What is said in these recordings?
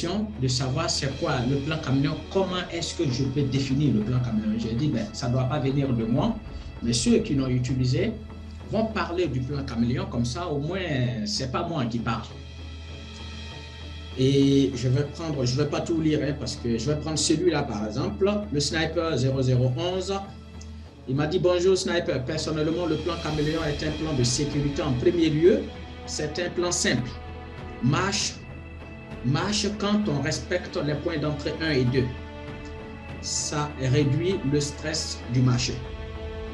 notion de savoir c'est quoi le plan caméléon, comment est-ce que je peux définir le plan caméléon. J'ai dit, ben, ça ne doit pas venir de moi, mais ceux qui l'ont utilisé vont parler du plan caméléon, comme ça au moins, ce n'est pas moi qui parle. Et je ne vais pas tout lire, hein, parce que je vais prendre celui-là par exemple, le Sniper 0011. Il m'a dit, bonjour Sniper, personnellement le plan caméléon est un plan de sécurité en premier lieu, c'est un plan simple. Marche quand on respecte les points d'entrée 1 et 2. Ça réduit le stress du marché.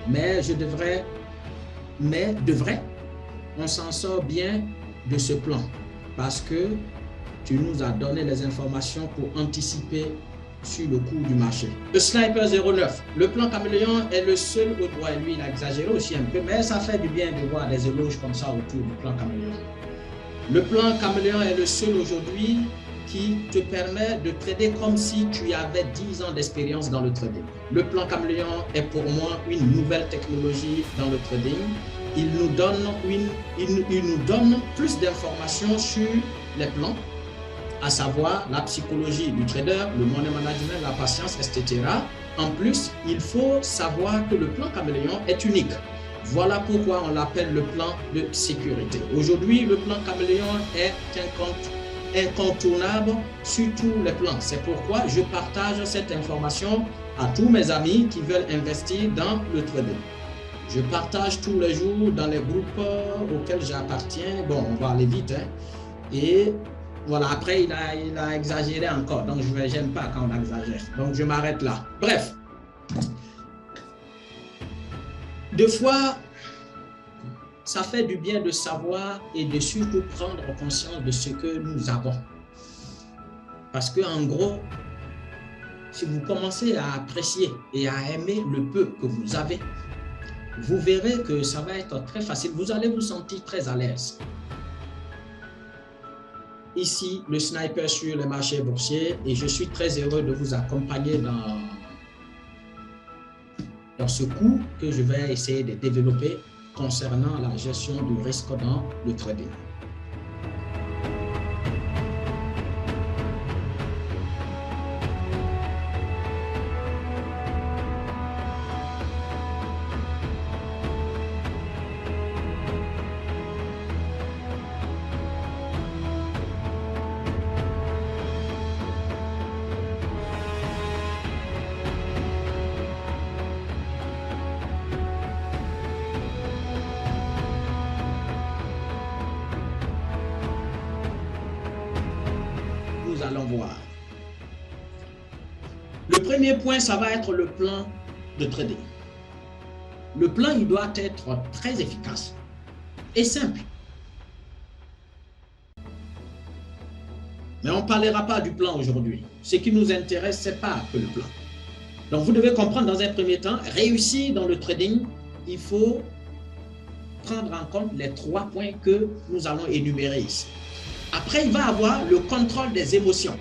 Mais on s'en sort bien de ce plan parce que tu nous as donné les informations pour anticiper sur le cours du marché. Le Sniper 09, le plan caméléon est le seul, ouais, lui il a exagéré aussi un peu, mais ça fait du bien de voir des éloges comme ça autour du plan caméléon. Le plan caméléon est le seul aujourd'hui qui te permet de trader comme si tu avais 10 ans d'expérience dans le trading. Le plan caméléon est pour moi une nouvelle technologie dans le trading. Il nous donne plus d'informations sur les plans, à savoir la psychologie du trader, le money management, la patience, etc. En plus, il faut savoir que le plan caméléon est unique. Voilà pourquoi on l'appelle le plan de sécurité. Aujourd'hui, le plan caméléon est incontournable sur tous les plans. C'est pourquoi je partage cette information à tous mes amis qui veulent investir dans le trading. Je partage tous les jours dans les groupes auxquels j'appartiens. Bon, on va aller vite, hein. Et voilà, après, il a exagéré encore. Donc, je n'aime pas quand on exagère. Donc, je m'arrête là. Bref. Deux fois, ça fait du bien de savoir et de surtout prendre conscience de ce que nous avons. Parce qu'en gros, si vous commencez à apprécier et à aimer le peu que vous avez, vous verrez que ça va être très facile. Vous allez vous sentir très à l'aise. Ici, le Sniper sur les marchés boursiers, et je suis très heureux de vous accompagner dans ce cours que je vais essayer de développer concernant la gestion du risque dans le trading. Nous allons voir. Le premier point, ça va être le plan de trading. Le plan, il doit être très efficace et simple. Mais on ne parlera pas du plan aujourd'hui. Ce qui nous intéresse, ce n'est pas que le plan. Donc, vous devez comprendre dans un premier temps, réussir dans le trading, il faut prendre en compte les 3 points que nous allons énumérer ici. Après, il va y avoir le contrôle des émotions.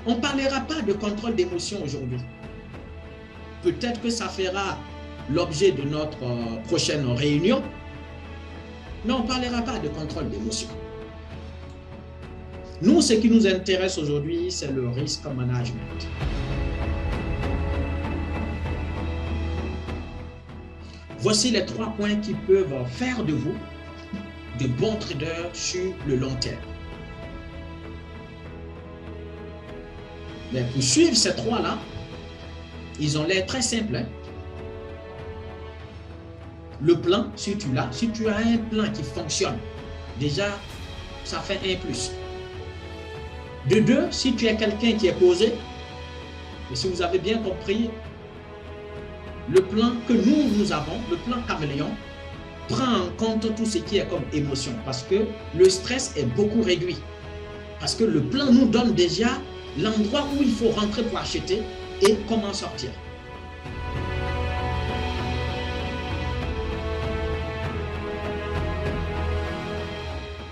On ne parlera pas de contrôle d'émotions aujourd'hui. Peut-être que ça fera l'objet de notre prochaine réunion, mais on ne parlera pas de contrôle d'émotions. Nous, ce qui nous intéresse aujourd'hui, c'est le risk management. Voici les 3 points qui peuvent faire de vous de bons traders sur le long terme. Mais pour suivre ces 3-là, ils ont l'air très simples. Hein? Le plan, si tu l'as, si tu as un plan qui fonctionne, déjà, ça fait 1+. De 2, si tu es quelqu'un qui est posé, et si vous avez bien compris, le plan que nous avons, le plan caméléon, prend en compte tout ce qui est comme émotion, parce que le stress est beaucoup réduit. Parce que le plan nous donne déjà l'endroit où il faut rentrer pour acheter et comment sortir.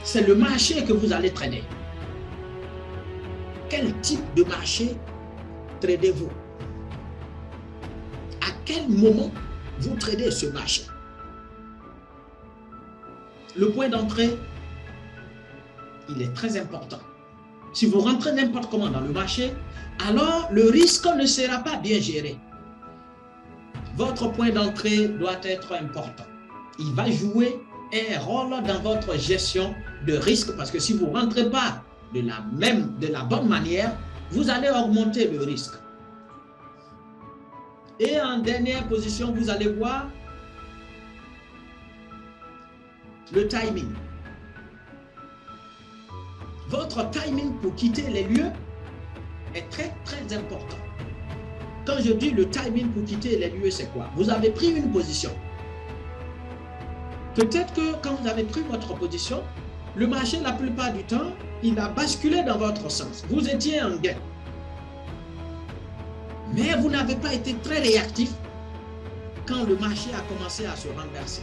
C'est le marché que vous allez trader. Quel type de marché tradez-vous? À quel moment vous tradez ce marché? Le point d'entrée, il est très important. si vous rentrez n'importe comment dans le marché, alors le risque ne sera pas bien géré. Votre point d'entrée doit être important. Il va jouer un rôle dans votre gestion de risque parce que si vous ne rentrez pas de la bonne manière, vous allez augmenter le risque. Et en dernière position, vous allez voir le timing. Votre timing pour quitter les lieux est très, très important. Quand je dis le timing pour quitter les lieux, c'est quoi? Vous avez pris une position. Peut-être que quand vous avez pris votre position, le marché, la plupart du temps, il a basculé dans votre sens. Vous étiez en gain. Mais vous n'avez pas été très réactif quand le marché a commencé à se renverser.